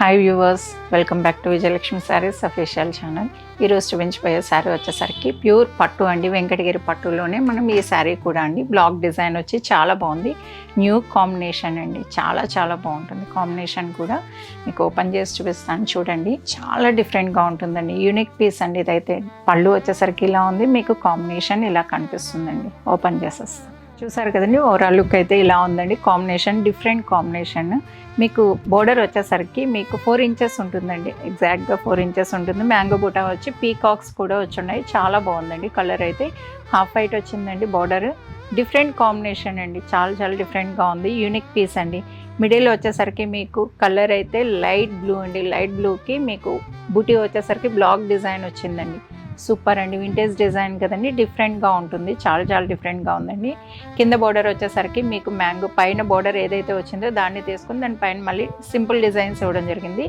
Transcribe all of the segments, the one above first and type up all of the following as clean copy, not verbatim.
Hi viewers, welcome back to Vijayalakshmi saris official channel. ఈరోజు చూపించిపోయే శారీ వచ్చేసరికి pure పట్టు అండి. వెంకటగిరి పట్టులోనే మనం ఈ శారీ కూడా అండి బ్లాక్ డిజైన్ వచ్చి చాలా బాగుంది. న్యూ కాంబినేషన్ అండి, చాలా చాలా బాగుంటుంది కాంబినేషన్ కూడా. మీకు ఓపెన్ చేసి చూపిస్తాను చూడండి, చాలా డిఫరెంట్గా ఉంటుందండి. యూనిక్ పీస్ అండి ఇదైతే. పళ్ళు వచ్చేసరికి ఇలా ఉంది, మీకు కాంబినేషన్ ఇలా కనిపిస్తుందండి. ఓపెన్ చేసేస్తాను. చూసారు కదండి, ఓవరాల్ లుక్ అయితే ఇలా ఉందండి. Combination different combination. మీకు బోర్డర్ వచ్చేసరికి మీకు 4 ఇంచెస్ ఉంటుందండి, ఎగ్జాక్ట్గా 4 ఇంచెస్ ఉంటుంది. మ్యాంగో బూటా వచ్చి పీకాక్స్ కూడా వచ్చున్నాయి. చాలా బాగుందండి. కలర్ అయితే హాఫ్ వైట్ వచ్చిందండి బోర్డర్. డిఫరెంట్ కాంబినేషన్ అండి, చాలా చాలా డిఫరెంట్గా ఉంది. యూనిక్ పీస్ అండి. మిడిల్ వచ్చేసరికి మీకు కలర్ అయితే లైట్ బ్లూ అండి. లైట్ బ్లూకి మీకు బూటీ వచ్చేసరికి బ్లాక్ డిజైన్ వచ్చిందండి. సూపర్ అండి, వింటేజ్ డిజైన్ కదండి, డిఫరెంట్గా ఉంటుంది. చాలా చాలా డిఫరెంట్గా ఉందండి. కింద బోర్డర్ వచ్చేసరికి మీకు మ్యాంగో పైన బోర్డర్ ఏదైతే వచ్చిందో దాన్ని తీసుకుని దానిపైన మళ్ళీ సింపుల్ డిజైన్స్ ఇవ్వడం జరిగింది.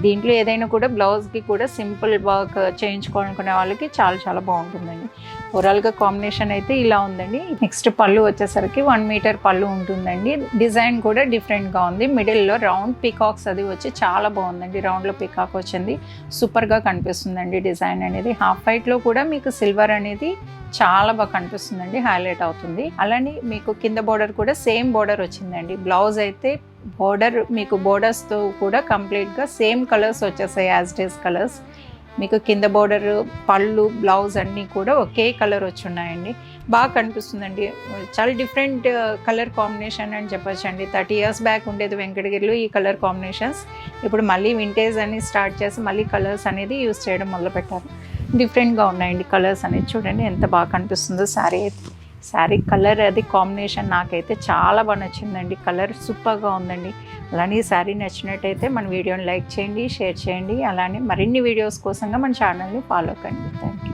దీంట్లో ఏదైనా కూడా బ్లౌజ్కి కూడా సింపుల్ వర్క్ చేయించుకోవాలనుకునే వాళ్ళకి చాలా చాలా బాగుంటుందండి. ఓవరాల్గా కాంబినేషన్ అయితే ఇలా ఉందండి. నెక్స్ట్ పళ్ళు వచ్చేసరికి 1 మీటర్ పళ్ళు ఉంటుందండి. డిజైన్ కూడా డిఫరెంట్గా ఉంది. మిడిల్లో రౌండ్ పీకాక్స్ అది వచ్చి చాలా బాగుందండి. రౌండ్లో పీకాక్ వచ్చింది, సూపర్గా కనిపిస్తుందండి డిజైన్ అనేది. హాఫ్ వైట్లో కూడా మీకు సిల్వర్ అనేది చాలా బాగా కనిపిస్తుందండి, హైలైట్ అవుతుంది. అలానే మీకు కింద బోర్డర్ కూడా సేమ్ బోర్డర్ వచ్చిందండి. బ్లౌజ్ అయితే బోర్డర్ మీకు బోర్డర్స్తో కూడా కంప్లీట్గా సేమ్ కలర్స్ వచ్చేసాయి, యాజ్ డేస్ కలర్స్. మీకు కింద బోర్డర్, పళ్ళు, బ్లౌజ్ అన్నీ కూడా ఒకే కలర్ వచ్చి ఉన్నాయండి. బాగా కనిపిస్తుందండి. చాలా డిఫరెంట్ కలర్ కాంబినేషన్ అని చెప్పొచ్చు అండి. 30 years బ్యాక్ ఉండేది వెంకటగిరిలో ఈ కలర్ కాంబినేషన్స్. ఇప్పుడు మళ్ళీ వింటేజ్ అని స్టార్ట్ చేసి మళ్ళీ కలర్స్ అనేది యూస్ చేయడం మొదలుపెట్టారు. డిఫరెంట్గా ఉన్నాయండి కలర్స్ అనేది. చూడండి ఎంత బాగా కనిపిస్తుందో శారీ అయితే. శారీ కలర్ అది కాంబినేషన్ నాకైతే చాలా బాగా నచ్చిందండి. కలర్ సూపర్గా ఉందండి. అలానే ఈ శారీ నచ్చినట్టయితే మన వీడియోని లైక్ చేయండి, షేర్ చేయండి. అలానే మరిన్ని వీడియోస్ కోసంగా మన ఛానల్ని ఫాలో కండి. Thank you.